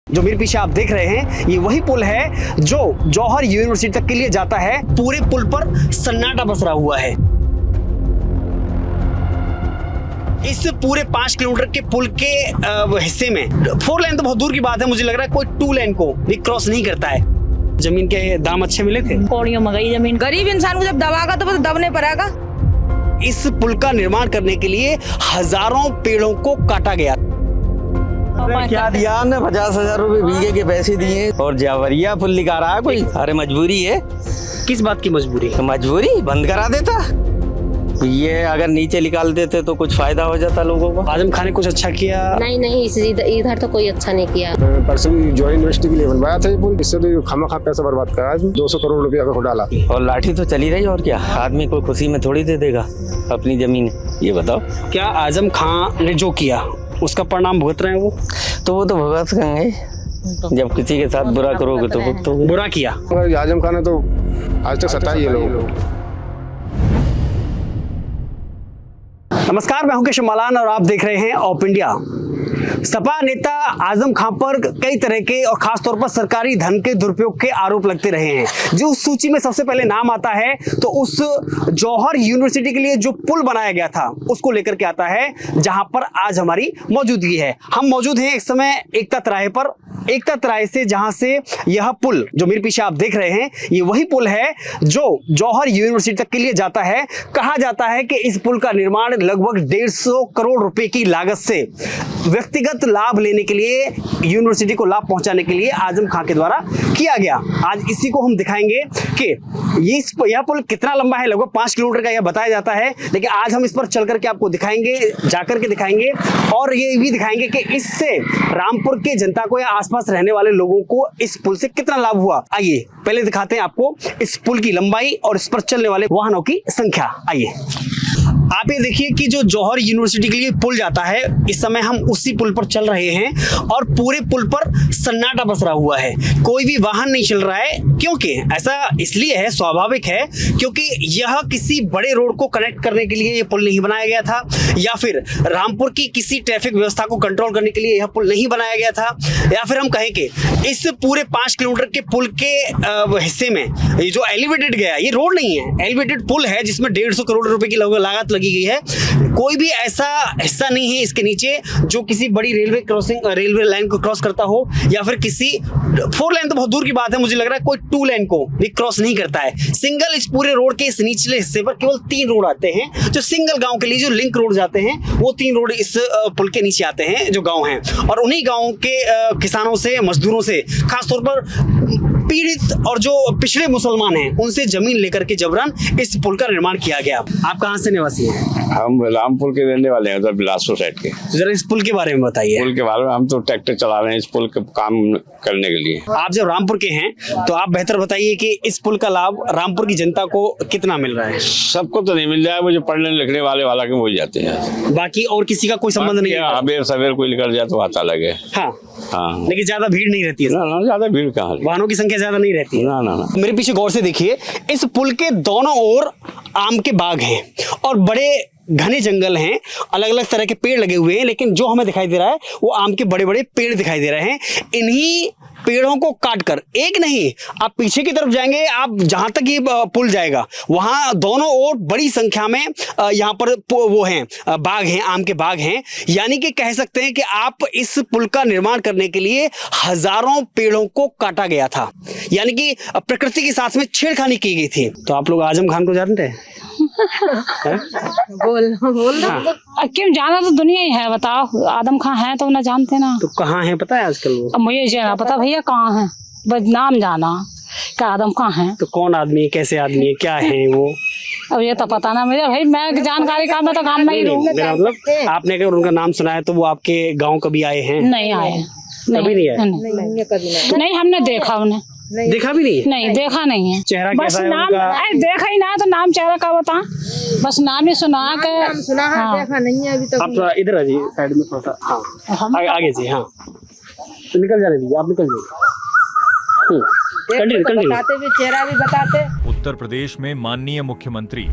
जो मेरे पीछे आप देख रहे हैं ये वही पुल है जो जौहर यूनिवर्सिटी तक के लिए जाता है। पूरे पुल पर सन्नाटा पसरा हुआ है। इस पूरे 5 किलोमीटर के पुल के हिस्से में 4 लेन तो बहुत दूर की बात है, मुझे लग रहा है कोई 2 लेन को भी क्रॉस नहीं करता है। जमीन के दाम अच्छे मिले थे, कौड़ियों में गई जमीन। गरीब इंसान को जब दबागा तो बस दबने पड़ेगा। इस पुल का निर्माण करने के लिए हजारों पेड़ों को काटा गया। क्या दिया ने 50,000 रुपए बीघे के पैसे दिए और जावरिया पुल निकाल रहा है कोई। अरे मजबूरी है। किस बात की मजबूरी? मजबूरी बंद करा देता। ये अगर नीचे निकाल देते तो कुछ फायदा हो जाता लोगों को। आजम खान ने कुछ अच्छा किया? नहीं इधर तो कोई अच्छा नहीं किया। परसों जौहर यूनिवर्सिटी के लिए बनवाया था ये पुल, इससे तो खामा पैसा बर्बाद करा। 200 करोड़ रुपया का डाला और लाठी तो चली रही और क्या, आदमी को खुशी में थोड़ी दे देगा अपनी जमीन। ये बताओ क्या आजम खान ने जो किया उसका परिणाम भुगत रहे हैं वो? तो वो तो भुगत करेंगे। जब किसी के साथ बुरा करोगे तो भुगतोगे। बुरा किया आजम खान ने तो आज तक सताई है लोगों को। नमस्कार, मैं हूं केशव मालान और आप देख रहे हैं ऑप इंडिया। सपा नेता आजम खान पर कई तरह के और खास तौर पर सरकारी धन के दुरुपयोग के आरोप लगते रहे हैं। जो उस सूची में सबसे पहले नाम आता है तो उस जौहर यूनिवर्सिटी के लिए जो पुल बनाया गया था उसको लेकर के आता है, जहां पर आज हमारी मौजूदगी है। हम मौजूद हैं इस समय एकता तिराहे पर। एकता तिराहे से जहां से यह पुल जो मेरे पीछे आप देख रहे हैं ये वही पुल है जो जौहर यूनिवर्सिटी तक के लिए जाता है। कहा जाता है कि इस पुल का निर्माण लगभग 150 करोड़ रुपए की लागत से व्यक्तिगत लाभ लेने के लिए, यूनिवर्सिटी को लाभ पहुंचाने के लिए आजम खान के द्वारा किया गया। आज इसी को हम दिखाएंगे कि यह पुल कितना लंबा है। लगभग 5 किलोमीटर का यह बताया जाता है, लेकिन आज हम इस पर चल करके आपको दिखाएंगे, जाकर के दिखाएंगे और ये भी दिखाएंगे कि इससे रामपुर के जनता को या आसपास रहने वाले लोगों को इस पुल से कितना लाभ हुआ। आइए पहले दिखाते हैं आपको इस पुल की लंबाई और इस पर चलने वाले वाहनों की संख्या। आइए आप ये देखिए कि जो जौहर यूनिवर्सिटी के लिए पुल जाता है, इस समय हम उसी पुल पर चल रहे हैं और पूरे पुल पर सन्नाटा पसरा हुआ है। कोई भी वाहन नहीं चल रहा है। क्योंकि ऐसा इसलिए है, स्वाभाविक है, क्योंकि यह किसी बड़े रोड को कनेक्ट करने के लिए यह पुल नहीं बनाया गया था, या फिर रामपुर की किसी ट्रैफिक व्यवस्था को कंट्रोल करने के लिए यह पुल नहीं बनाया गया था, या फिर हम कहें कि इस पूरे 5 किलोमीटर के पुल के हिस्से में ये जो एलिवेटेड गया, ये रोड नहीं है, एलिवेटेड पुल है जिसमें 150 करोड़ रुपए की लागत लगी गई है। कोई भी ऐसा हिस्सा नहीं है इसके नीचे जो किसी बड़ी रेलवे लाइन को क्रॉस करता हो, या फिर किसी 4 लेन तो बहुत दूर की बात है, मुझे लग रहा है कोई 2 लेन को भी क्रॉस नहीं करता है। सिंगल इस पूरे रोड के इस निचले हिस्से पर केवल 3 रोड आते हैं, जो सिंगल गांव के लिए जो लिंक रोड जाते हैं, वो 3 रोड इस पुल के नीचे आते हैं जो गांव हैं। और उन्हीं गांव के किसानों से, मजदूरों से, खासतौर पर पीड़ित और जो पिछड़े मुसलमान हैं, उनसे जमीन लेकर के जबरन इस पुल का निर्माण किया गया। आप कहाँ से निवासी हैं? हम रामपुर के रहने वाले हैं, उधर बिलासपुर साइड के। जरा इस पुल के बारे में बताइए। पुल के बारे में हम तो ट्रैक्टर चला रहे हैं इस पुल के काम करने के लिए। आप जब रामपुर के हैं तो आप बेहतर बताइए कि इस पुल का लाभ रामपुर की जनता को कितना मिल रहा है? सबको तो नहीं मिल रहा है, वो जो पढ़ने लिखने वाला के वो जाते हैं। बाकी और किसी का कोई संबंध नहीं है? अबेर सवेर कोई निकल जाए तो आता लगे। हाँ, लेकिन ज्यादा भीड़ नहीं रहती है। ना ज्यादा भीड़ कहाँ, वाहनों की संख्या ज्यादा नहीं रहती है। ना। मेरे पीछे गौर से देखिए, इस पुल के दोनों ओर आम के बाग हैं और बड़े घने जंगल हैं, अलग अलग तरह के पेड़ लगे हुए हैं, लेकिन जो हमें दिखाई दे रहा है वो आम के बड़े बड़े पेड़ दिखाई दे रहे हैं। इन्हीं पेड़ों को काटकर, एक नहीं, आप पीछे की तरफ जाएंगे, आप जहां तक ये पुल जाएगा वहां दोनों ओर बड़ी संख्या में यहाँ पर वो हैं, बाग हैं, आम के बाग हैं। यानी कि कह सकते हैं कि आप इस पुल का निर्माण करने के लिए हजारों पेड़ों को काटा गया था, यानी कि प्रकृति के साथ में छेड़खानी की गई थी। तो आप लोग आजम खान को जानते हैं? बोल क्यों जाना, तो दुनिया ही है। बताओ, आदम खान है तो ना जानते ना। तो कहाँ है पता है आजकल वो? अब मुझे जाना पता भैया कहाँ है, बस नाम जाना क्या आदम कहाँ है। तो कौन आदमी है, कैसे आदमी है, क्या है वो? अब ये तो पता ना मुझे भाई, मैं जानकारी का मैं तो काम नहीं लूँ। मेरा मतलब आपने अगर उनका नाम सुना है तो वो आपके गाँव कभी आए हैं? नहीं आए, कभी नहीं आए? नहीं हमने देखा उन्हें। देखा भी नहीं? नहीं देखा नहीं है। चेहरा बस कैसा है नाम उनका? देखा ही ना, तो नाम चेहरा का बता, बस नाम ही सुना के। सुना है, देखा नहीं है अभी तक। आप थोड़ा इधर आ जाइए, साइड में थोड़ा सा। हाँ आगे जी। हाँ तो निकल जाने दीजिए, आप निकल जाइए। बताते भी, चेहरा भी बताते। उत्तर प्रदेश में माननीय मुख्यमंत्री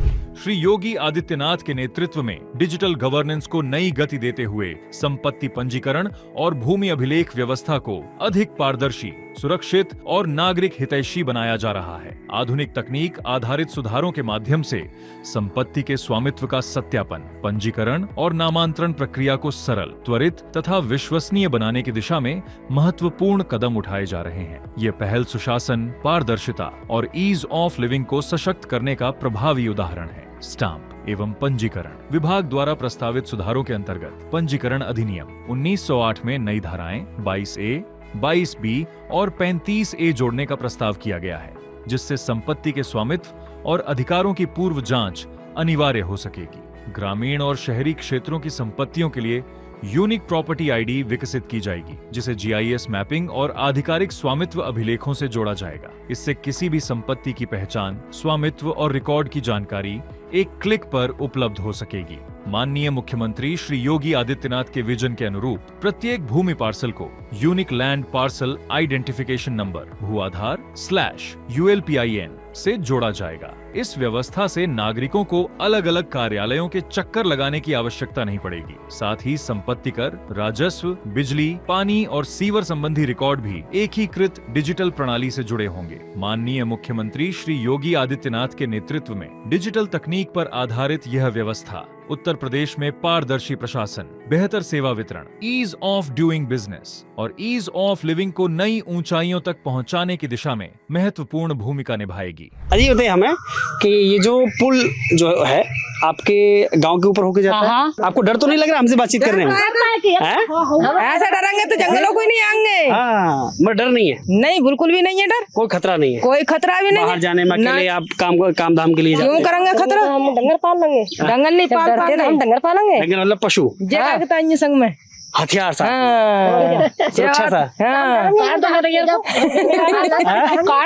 श्री योगी आदित्यनाथ के नेतृत्व में डिजिटल गवर्नेंस को नई गति देते हुए संपत्ति पंजीकरण और भूमि अभिलेख व्यवस्था को अधिक पारदर्शी, सुरक्षित और नागरिक हितैषी बनाया जा रहा है। आधुनिक तकनीक आधारित सुधारों के माध्यम से संपत्ति के स्वामित्व का सत्यापन, पंजीकरण और नामांतरण प्रक्रिया को सरल, त्वरित तथा विश्वसनीय बनाने की दिशा में महत्वपूर्ण कदम उठाए जा रहे हैं। ये पहल सुशासन, पारदर्शिता और ईज ऑफ लिविंग को सशक्त करने का प्रभावी उदाहरण है। स्टाम्प एवं पंजीकरण विभाग द्वारा प्रस्तावित सुधारों के अंतर्गत पंजीकरण अधिनियम 1908 में नई धाराएं 22A, 22B और 35A जोड़ने का प्रस्ताव किया गया है, जिससे संपत्ति के स्वामित्व और अधिकारों की पूर्व जांच अनिवार्य हो सकेगी। ग्रामीण और शहरी क्षेत्रों की संपत्तियों के लिए यूनिक प्रॉपर्टी आईडी विकसित की जाएगी, जिसे GIS मैपिंग और आधिकारिक स्वामित्व अभिलेखों से जोड़ा जाएगा। इससे किसी भी संपत्ति की पहचान, स्वामित्व और रिकॉर्ड की जानकारी एक क्लिक पर उपलब्ध हो सकेगी। माननीय मुख्यमंत्री श्री योगी आदित्यनाथ के विजन के अनुरूप प्रत्येक भूमि पार्सल को unique land parcel identification number भू-आधार/ULPIN से जोड़ा जाएगा। इस व्यवस्था से नागरिकों को अलग अलग कार्यालयों के चक्कर लगाने की आवश्यकता नहीं पड़ेगी। साथ ही संपत्ति कर, राजस्व, बिजली, पानी और सीवर संबंधी रिकॉर्ड भी एकीकृत डिजिटल प्रणाली से जुड़े होंगे। माननीय मुख्यमंत्री श्री योगी आदित्यनाथ के नेतृत्व में डिजिटल तकनीक पर आधारित यह व्यवस्था उत्तर प्रदेश में पारदर्शी प्रशासन, बेहतर सेवा वितरण, ईज ऑफ डूइंग बिजनेस और ईज ऑफ लिविंग को नई ऊंचाइयों तक पहुंचाने की दिशा में महत्वपूर्ण भूमिका निभाएगी। अजी बताइए हमें कि ये जो पुल जो है आपके गांव के ऊपर होके जाता है, आपको डर तो नहीं लग रहा हमसे बातचीत करने में? ऐसा डरेंगे तो जंगलों को नहीं आएंगे। हाँ, मगर डर नहीं है? नहीं, बिल्कुल भी नहीं है डर। कोई खतरा नहीं है? कोई खतरा भी नहीं। बाहर जाने में अकेले आप काम धाम के लिए जाते क्यों हैं? करेंगे खतरा? हम डंगर पाल लेंगे। डंगर नहीं पाल पाते, हम डंगर पालेंगे। लेकिन मतलब पशु संग में हथियार सा हाँ। सुरक्षा सा हाँ। काट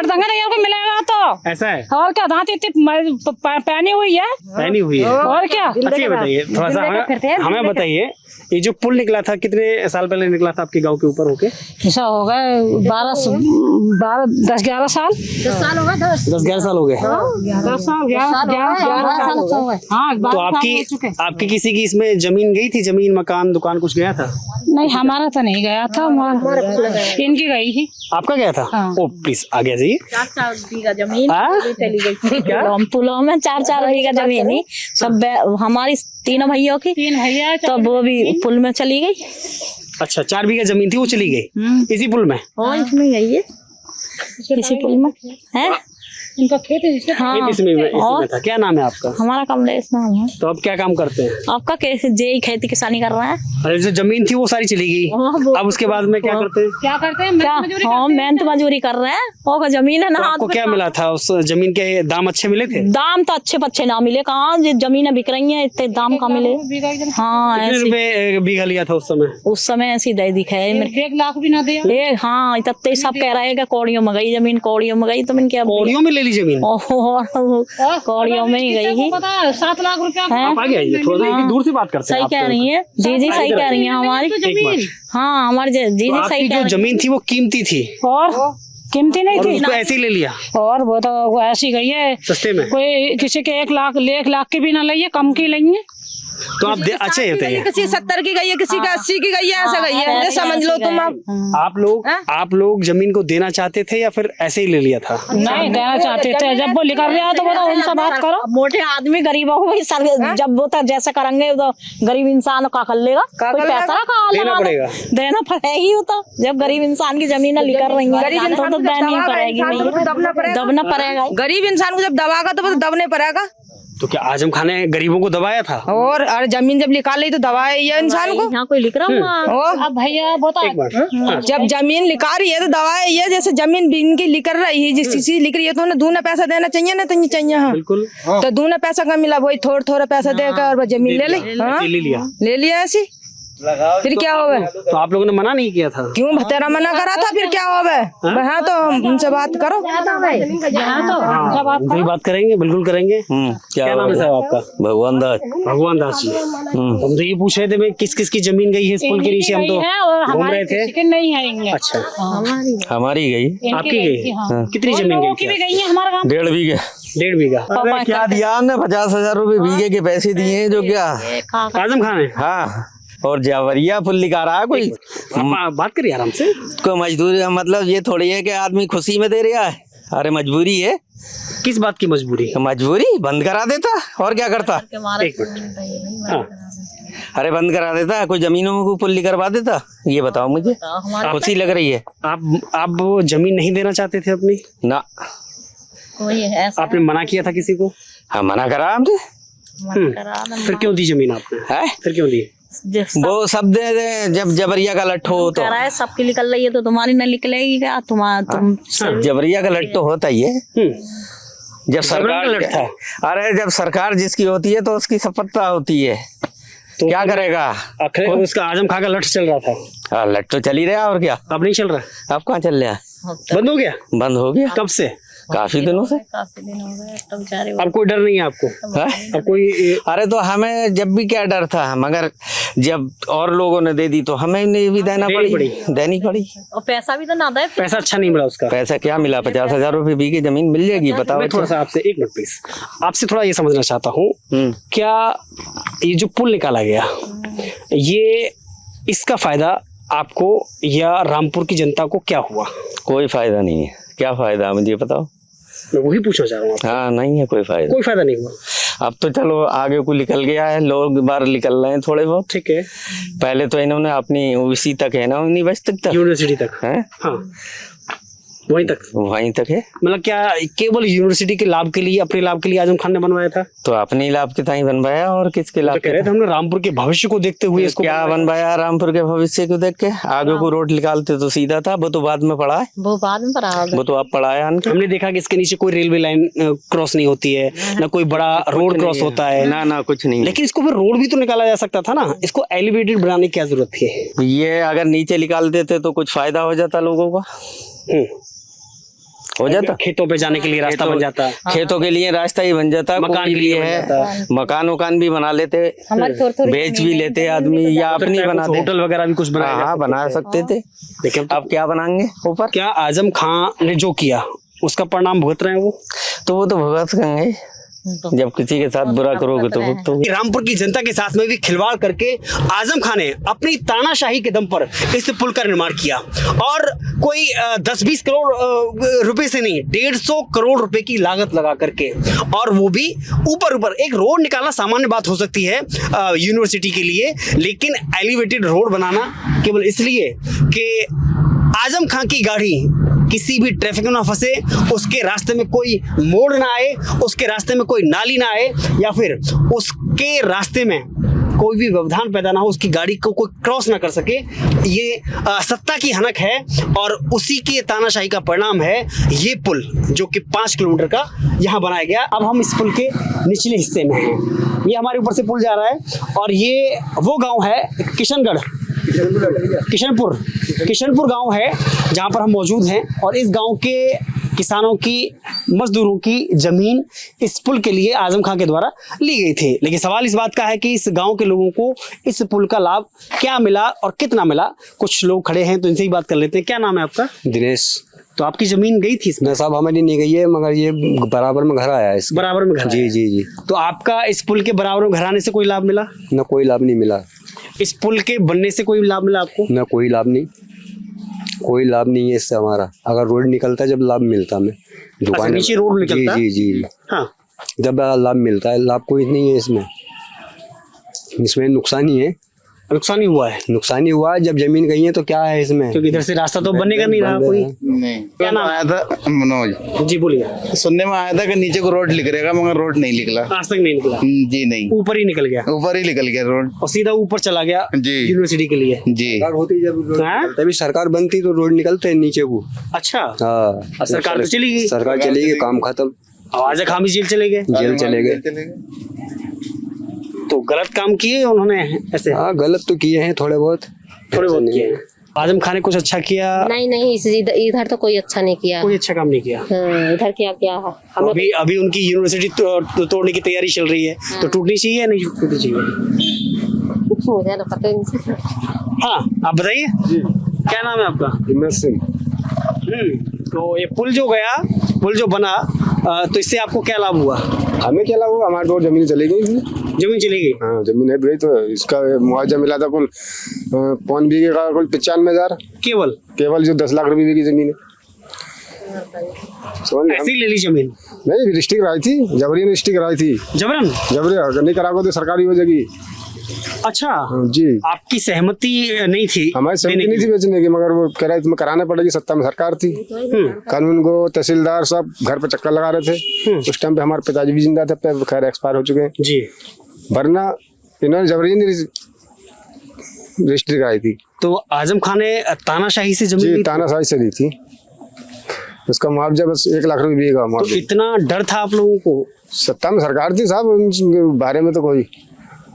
देंगे यार को मिलेगा तो। ऐसा है? और क्या, दांत इतनी पहनी हुई है। पहनी हुई है और क्या? अच्छा ये बताइए थोड़ा सा हमें बताइए, ये जो पुल निकला था कितने साल पहले निकला था आपके गांव के ऊपर होके? ऐसा हो गए 10-11 साल। 10-11 साल हो गए। 10 साल 11 साल। हाँ, तो आपकी किसी की इसमें जमीन गई थी? जमीन, मकान, दुकान कुछ गया था? नहीं, हमारा तो नहीं गया था, इनकी गई थी। आपका गया था? ओ प्लीज आगे जाइए। 4 बीघा जमीन चली गई। पुलों में 4-4 बीघा जमीन ही सब हमारी तीनों भैया की, 3 भैया, तो वो भी पुल में चली गई। अच्छा, 4 बीघा जमीन थी वो चली गई इसी पुल में? इसमें यही है, इसी पुल में है इनका खेत है। हाँ। इसमें था। क्या नाम है आपका? हमारा कमलेश नाम है। तो अब क्या काम करते हैं? आपका कैसे जेई खेती किसानी कर रहे हैं? अरे जो जमीन थी वो सारी चली गई, अब उसके बाद में क्या करते हैं? क्या करते हैं? मेहनत मजदूरी कर रहे हैं। और जमीन है ना, आपको क्या मिला था? उस जमीन के दाम अच्छे मिले थे? दाम तो अच्छे ना मिले, कहाँ जमीनें बिक रही हैं, इतने दाम का मिले। हाँ, कितने रुपए बीघा लिया था उस समय? उस समय ऐसी दे दिखा है 1 लाख भी ना दिया। हाँ, इतने सब कह रहे हैं कौड़ियों में गई जमीन, कौड़ियों में गई। तो मैंने क्या, कौड़ियों में ले ली जमीन? कौड़ियों में ही गई। 7 लाख रुपया। आप आगे आइए, थोड़ा दूर से बात करते हैं। सही कह रही है जी, सही कह रही है हमारी। हाँ, हमारी जी सही। जो जमीन थी वो कीमती थी और कीमती नहीं थी, उसको ऐसे ही ले लिया। और वो तो ऐसी गई है सस्ते में। कोई किसी के 1 लाख की भी ना लइए, कम की लइए। तो आप अच्छा ये बताइए, किसी 70 की गई है, किसी का 80 की गई है, ऐसा गई है, समझ लो तुम। आप लोग जमीन को देना चाहते थे या फिर ऐसे ही ले लिया था? नहीं देना चाहते थे, जब वो लिखा गया तो बताओ उनसे बात करो। मोटे आदमी गरीबों को जब वो तो जैसे करेंगे तो गरीब इंसान का कर लेगा, कोई पैसा देना पड़ेगा, देना पड़ेगी। वो तो जब गरीब इंसान की जमीन लिखा रही है तो देनी पड़ेगी, दबना पड़ेगा। गरीब इंसान को जब दबागा तो दबने पड़ेगा। तो क्या आजम खान ने गरीबों को दबाया था? और अरे जमीन जब निकाल ली तो दबाया ये इंसान को। यहाँ कोई लिख रहा हूँ अब भैया बता, जब जमीन लिखा रही है तो दबाया ये, जैसे जमीन इनकी लिख रही है, जिस चीज लिख रही है तो उन्हें दूना पैसा देना चाहिए ना, तो चाहिए। हाँ बिल्कुल। तो दूना पैसा का मिला, वही थोड़ा पैसा देकर और जमीन ले ली, ले लिया ऐसी। फिर क्या होगा? तो आप लोगों ने मना नहीं किया था? क्यों भतेरा मना करा था? फिर क्या होगा? हाँ तो उनसे बात करो। वही बात करेंगे, बिल्कुल करेंगे। क्या नाम है साहब आपका? भगवान दास। भगवान दास जी। हम तो ये पूछ रहे थे भाई किस किस की जमीन गई है इस पुल के नीचे, हम तो घूम रहे थे। नहीं है इनके। अच्छा, हमारी गई। आपकी गई? कितनी जमीन गई? की भी गई है हमारे गाँव। 1.5 बीघे। 1.5 बीघा। अरे क्या दिया हमने, 50,000 रुपए बीघे के पैसे दिए हैं जो क्या। आजम खान है? हाँ, और जावरिया फुल लिखा रहा है कोई। आप बात करिए आराम से। कोई मजदूरी, मतलब ये थोड़ी है कि आदमी खुशी में दे रहा है। अरे मजबूरी है। किस बात की मजबूरी? मजबूरी बंद करा देता और क्या करता। एक मिनट। हाँ। अरे बंद करा देता, कोई जमीनों में कोई पुल्ली करवा देता। ये बताओ मुझे, खुशी लग रही है। आप वो जमीन नहीं देना चाहते थे अपनी? ना, कोई ऐसा आपने मना किया था किसी को? हाँ मना करा हमसे। फिर क्यों दी जमीन आपने? है फिर क्यों दी? वो सब दे दे, जब जबरिया का लट्ठो हो तो। है सबकी निकल रही है तो तुम्हारी न निकलेगी क्या? तुम जबरिया का लट्ठो होता ही है। जब सरकार लट्ठा। अरे जब सरकार जिसकी होती है तो उसकी सफलता होती है। तो क्या करेगा? आखिर उसका आजम खां का लठ चल रहा था। हाँ, लट तो चल ही रहा और क्या। अब नहीं चल रहा? अब कहाँ चल रहा है? बंद हो गया? बंद हो गया। कब से? काफी दिनों से। काफी दिन हो गए तो बेचारे। अब कोई डर नहीं है आपको? है? अब कोई? अरे तो हमें जब भी क्या डर था, मगर जब और लोगों ने दे दी तो हमें भी देनी पड़ी। और पैसा भी तो ना दे। पैसा अच्छा नहीं मिला उसका? पैसा क्या मिला? 50,000 रुपए बीघे जमीन मिल जाएगी, बताओ। मैं थोड़ा सा आपसे, एक मिनट प्लीज, आपसे थोड़ा ये समझना चाहता हूँ, क्या ये जो पुल निकाला गया, ये इसका फायदा आपको या रामपुर की जनता को क्या हुआ? कोई फायदा नहीं है। क्या फायदा मुझे बताओ? मैं वही पूछना चाह रहा हूँ। हाँ, नहीं है कोई फायदा। कोई फायदा नहीं हुआ? अब तो चलो आगे को निकल गया है, लोग बाहर निकल रहे हैं थोड़े बहुत। ठीक है। पहले तो इन्होंने अपनी ओबीसी तक है ना, यूनिवर्सिटी तक, यूनिवर्सिटी तक है। हाँ, वहीं तक है। मतलब क्या केवल यूनिवर्सिटी के लाभ के लिए, अपने लाभ के लिए आजम खान ने बनवाया था? तो अपने लाभ के ताई बनवाया और किसके लाभ? कह रहे थे हमने रामपुर के भविष्य को देखते हुए इसको क्या बनवाया? रामपुर के भविष्य को देख के आगे को रोड निकालते तो सीधा था। वो तो बाद में पड़ा है। वो बाद में पड़ा। वो तो अब पड़ा है। हमने देखा कि इसके नीचे कोई रेलवे लाइन क्रॉस नहीं होती है, ना कोई बड़ा रोड क्रॉस होता है। ना कुछ नहीं। लेकिन इसको फिर रोड भी तो निकाला जा सकता था ना, इसको एलिवेटेड बनाने की क्या जरूरत थी? ये अगर नीचे निकाल देते तो कुछ फायदा हो जाता लोगों का। हो जाता, खेतों पे जाने के लिए रास्ता बन जाता, खेतों के लिए रास्ता ही बन जाता, मकान के लिए है, मकान भी बना लेते, बेच भी लेते आदमी, या अपनी बनाते, होटल वगैरह भी कुछ बनाया। हाँ, बना सकते थे। लेकिन अब क्या बनाएंगे ऊपर? क्या आजम खां ने जो किया उसका परिणाम भुगत रहे हैं वो? तो वो तो भुगत करेंगे। जब किसी के साथ बुरा करोगे तो रामपुर की जनता के साथ में भी खिलवाड़ करके आजम खान ने अपनी तानाशाही के दम पर इस पुल का निर्माण किया, और कोई 10-20 करोड़ रुपए से नहीं, 150 करोड़ रुपए की लागत लगा करके, और वो भी ऊपर। एक रोड निकालना सामान्य बात हो सकती है यूनिवर्सिटी के लिए, लेकिन एलिवेटेड रोड बनाना केवल इसलिए कि आजम खां की गाड़ी किसी भी ट्रैफिक में ना फंसे, उसके रास्ते में कोई मोड़ ना आए, उसके रास्ते में कोई नाली ना आए, या फिर उसके रास्ते में कोई भी व्यवधान पैदा ना हो, उसकी गाड़ी को कोई क्रॉस ना कर सके। ये सत्ता की हनक है, और उसी की तानाशाही का परिणाम है ये पुल जो कि 5 किलोमीटर का यहाँ बनाया गया। अब हम इस पुल के निचले हिस्से में हैं, ये हमारे ऊपर से पुल जा रहा है, और ये वो गाँव है किशनपुर गांव है जहां पर हम मौजूद हैं, और इस गांव के किसानों की, मजदूरों की जमीन इस पुल के लिए आजम खां के द्वारा ली गई थी। लेकिन सवाल इस बात का है कि इस गांव के लोगों को इस पुल का लाभ क्या मिला और कितना मिला। कुछ लोग खड़े हैं तो इनसे ही बात कर लेते हैं। क्या नाम है आपका? दिनेश। तो आपकी जमीन गई थी इसमें? साहब हमारी नहीं गई है, मगर ये बराबर में घर आया है। बराबर में घर? जी। तो आपका इस पुल के बराबर में घर आने से कोई लाभ मिला? न कोई लाभ नहीं मिला। इस पुल के बनने से कोई लाभ मिला आपको? न कोई लाभ नहीं, कोई लाभ नहीं है इससे हमारा। अगर रोड निकलता जब लाभ मिलता हमें, दुकान नीचे रोड निकलता? जी। हाँ, जब लाभ मिलता है, लाभ कोई नहीं है इसमें नुकसान ही है। नुकसान ही हुआ है? नुकसान ही हुआ है। जब जमीन गई है तो क्या है इसमें, क्योंकि इधर से रास्ता तो बनेगा नहीं रहा कोई। नहीं, क्या नाम आया था मनोज जी? बोलिए। सुनने में आया था कि नीचे को रोड निकलेगा, मगर रोड नहीं निकला। आज तक नहीं निकला? जी नहीं, ऊपर ही निकल गया। ऊपर ही निकल गया रोड, और सीधा ऊपर चला गया जी यूनिवर्सिटी के लिए। जी। होती जब हाँ? तभी सरकार बनती तो रोड निकलते नीचे को। अच्छा। हाँ, सरकार तो चली गई। सरकार चली गई, काम खत्म। आजम खान भी जेल चले गए। जेल चले गए। तो गलत काम किए उन्होंने ऐसे? हाँ गलत तो किए हैं थोड़े बहुत किए हैं। आजम खान ने कुछ अच्छा किया? नहीं इधर तो कोई अच्छा नहीं किया। कोई अच्छा काम नहीं किया। इधर क्या क्या है हमें अभी उनकी यूनिवर्सिटी तोड़ने की तैयारी चल रही है, तो टूटनी चाहिए या नहीं टूटनी चाहिए? मुझे तो पता नहीं। हाँ आप बताइए, क्या नाम है आपका? हिम्मत सिंह। तो ये पुल जो बना, तो इससे आपको क्या लाभ हुआ? हमें क्या लाभ हुआ, हमारी तो जमीन चली गई। जमीन चली गई? हाँ जमीन है गई, तो इसका मुआवजा मिला था कुल 5 बीघे का कुल 95,000 केवल जो 10 लाख रुपए की जमीन है। ऐसे ही ले ली जमीन? नहीं रजिस्ट्री कराई थी, जबरी ने रजिस्ट्री कराई थी। जबरन? जबरी अगर नहीं कराओगे तो सरकारी हो जाएगी। अच्छा जी, आपकी सहमति नहीं थी? हमारी सहमति नहीं थी बेचने की, मगर वो कह रहे तुम्हें कराना पड़ेगी, सत्ता में सरकार थी। कानून को तहसीलदार सब घर पे चक्कर लगा रहे थे। उस टाइम पे हमारे पिताजी भी जिंदा थे, खैर एक्सपायर हो चुके हैं जी। वरना इन्होंने जबरी रजिस्ट्री कराई थी। तो आजम खान ने तानाशाही से जमीन ली? तानाशाही से ली थी। उसका मुआवजा बस 1 लाख रुपए भी का तो मुआवजा। इतना डर था आप लोगों को? सत्ता में सरकार थी साहब, उनके बारे में तो कोई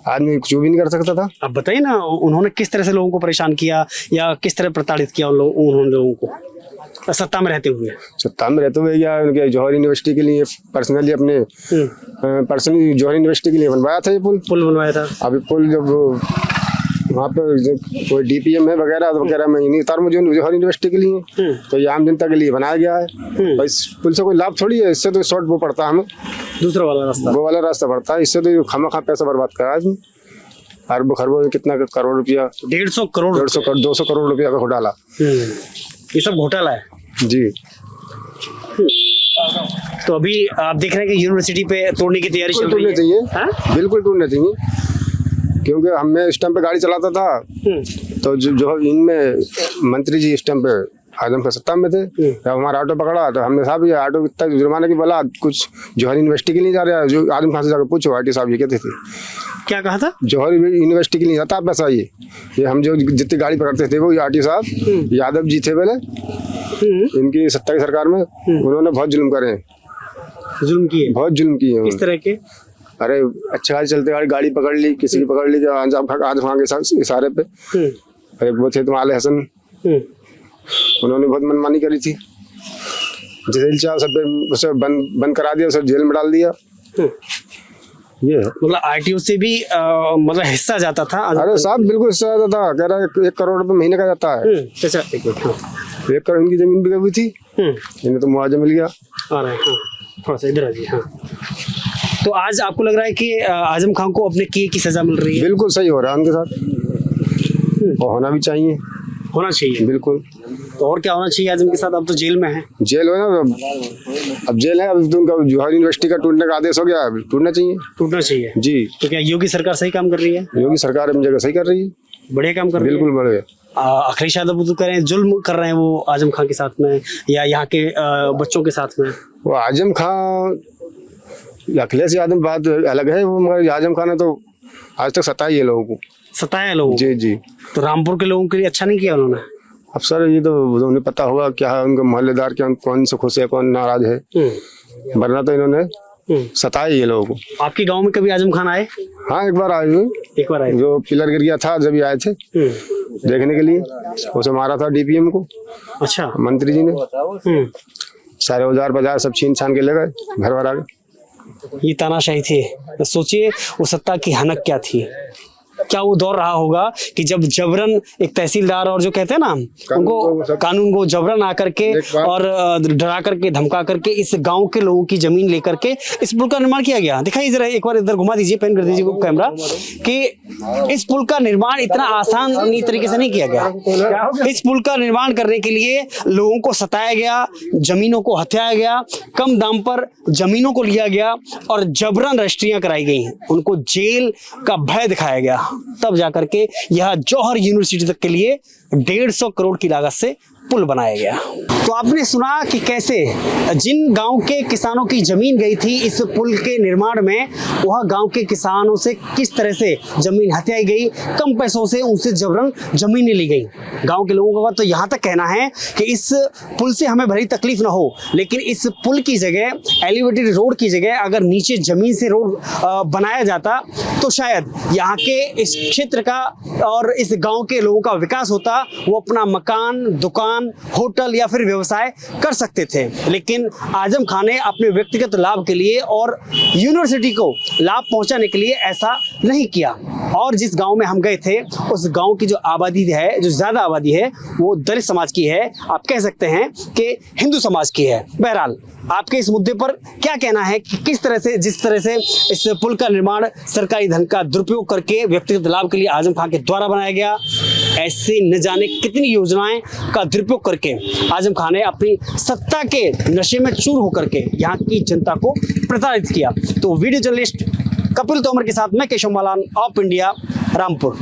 आदमी कुछ भी नहीं कर सकता था। अब बताइए ना, उन्होंने किस तरह से लोगों को परेशान किया या किस तरह प्रताड़ित किया उन्होंने लोगों को सत्ता में रहते हुए? सत्ता में रहते हुए या उनके जौहर यूनिवर्सिटी के लिए पर्सनली अपने पर्सनली जौहर यूनिवर्सिटी के लिए बनवाया था ये पुल बनवाया था। अभी पुल जब वहाँ पे कोई DPM है वगैरह मैं नहीं उतार मुझे जौहर यूनिवर्सिटी के लिए, तो ये आम जनता के लिए बनाया गया है। और इस पुल से कोई लाभ थोड़ी है, इससे तो शॉर्ट वो पड़ता है हमें, दूसरा वाला रास्ता पड़ता है। इससे तो खामा पैसा बर्बाद करा आदमी, अरबों खरबों कितना करोड़ रुपया, 150 करोड़ 200 करोड़ रुपया का घोटाला। ये सब घोटाला है जी। तो अभी आप देख रहे हैं कि यूनिवर्सिटी पे तोड़ने की तैयारी चल रही है? चाहिए, बिल्कुल टूटना चाहिए, क्योंकि मैं इस टाइम पे गाड़ी चलाता था, तो जो इनमें मंत्री जी इस टाइम पे आजम का सत्ता में थे, जब हमारा ऑटो पकड़ा तो हमने साहब ये ऑटो इतना जुर्माना की बोला, कुछ जौहर यूनिवर्सिटी के लिए जा रहा है, जो आजम खान से जाकर पूछो आरटी साहब ये कहते थे। क्या कहा था? जौहर यूनिवर्सिटी के लिए जाता पैसा ये हम जो जितनी गाड़ी पकड़ते थे वो आरटी साहब यादव जी थे पहले, इनकी सत्ता की सरकार में उन्होंने बहुत जुल्म करे, बहुत जुल्म किए। इस तरह के? अरे अच्छा चलते गाड़ी पकड़ ली, किसी की पकड़ ली आजम खान के इशारे पे। अरे वो थे तुम आले हसन, उन्होंने बहुत मनमानी करी थी, जेल चाह सब उसे बंद करा दिया, उसे जेल में डाल दिया। ये मतलब RTO से भी मतलब हिस्सा जाता था? अरे साहब बिल्कुल हिस्सा जाता था, कह रहा है 1 करोड़ रुपए महीने का जाता है। अच्छा 1 करोड़ इनकी जमीन बिकी हुई थी, इन्हें तो मुआवजा मिल गया। थोड़ा सा इधर आ जी। हाँ, तो आज आपको लग रहा है कि आजम खान को अपने किए की सजा मिल रही है? बिल्कुल सही हो रहा है उनके साथ, और होना भी चाहिए। होना चाहिए बिल्कुल। तो और क्या होना चाहिए आजम के साथ? अब तो जेल में है। जेल हो ना, अब जेल है, अब तो उनका जौहर यूनिवर्सिटी का टूटने का आदेश हो गया, टूटना चाहिए जी। तो क्या योगी सरकार सही काम कर रही है? योगी सरकार अपनी जगह सही कर रही है, बढ़िया काम कर रही है, बिल्कुल बढ़िया। अखिलेश यादव तो करें जुल्म कर रहे हैं वो आजम खान के साथ में या यहाँ के बच्चों के साथ में? वो आजम खान अखिलेश यादव बात अलग है, वो मगर आजम खान ने तो आज तक सताई है लोगों को, सताया लोगों जी जी। तो रामपुर के लोगों के लिए अच्छा नहीं किया उन्होंने? अब सर ये तो उन्हें पता होगा क्या है, उनके मोहल्लेदार क्या कौन से खुश है कौन नाराज है, वरना तो इन्होंने सताया ये लोगों को। आपके गांव में कभी आजम खान आए? हाँ एक बार आए हुए, एक बार आए, जो पिलर गिर गया था जब आए थे देखने के लिए, उसे मारा था DPM को। अच्छा। मंत्री जी ने सारे औजार बाजार सब छीन छान के ले गए, घर भर आ गए। ये तानाशाही थी। तो सोचिए वो सत्ता की हनक क्या थी, क्या वो दौर रहा होगा कि जब जबरन एक तहसीलदार और जो कहते हैं ना उनको कानून को जबरन आकर के और डरा करके धमका करके इस गांव के लोगों की जमीन लेकर के इस पुल का निर्माण किया गया। दिखाइए जरा एक बार इधर घुमा दीजिए, पेन कर दीजिए कैमरा, कि इस पुल का निर्माण इतना आसान तरीके से नहीं किया गया। इस पुल का निर्माण करने के लिए लोगों को सताया गया, जमीनों को हत्याया गया, कम दाम पर जमीनों को लिया गया और जबरन रजिस्ट्रियां कराई गई, उनको जेल का भय दिखाया गया, तब जाकर के यह जौहर यूनिवर्सिटी तक के लिए 150 करोड़ की लागत से पुल बनाया गया। तो आपने सुना कि कैसे जिन गांव के किसानों की जमीन गई थी इस पुल के निर्माण में, वह गांव के किसानों से किस तरह से जमीन हथियाई गई, कम पैसों से उनसे जबरन जमीनें ली गई। गांव के लोगों का तो यहाँ तक कहना है कि इस पुल से हमें भरी तकलीफ ना हो, लेकिन इस पुल की जगह, एलिवेटेड रोड की जगह अगर नीचे जमीन से रोड बनाया जाता तो शायद यहाँ के इस क्षेत्र का और इस गांव के लोगों का विकास होता। वो अपना मकान, दुकान, होटल या फिर व्यवसाय कर सकते थे। लेकिन आजम खान ने अपने व्यक्तिगत लाभ के लिए और यूनिवर्सिटी को लाभ पहुंचाने के लिए ऐसा नहीं किया। और जिस गांव में हम गए थे उस गांव की जो आबादी है, जो ज्यादा आबादी है, वो दलित समाज की है, आप कह सकते हैं कि हिंदू समाज की है। बहरहाल आपके इस मुद्दे पर क्या कहना है कि किस तरह से, जिस तरह से इस पुल का निर्माण सरकारी धन का दुरुपयोग करके व्यक्तिगत लाभ के लिए आजम खान के द्वारा बनाया गया, ऐसे न जाने कितनी योजनाएं का दुरुपयोग करके आजम खान ने अपनी सत्ता के नशे में चूर होकर के यहाँ की जनता को प्रताड़ित किया। तो वीडियो जर्नलिस्ट कपिल तोमर के साथ मैं Keshav Malan, of India, Rampur.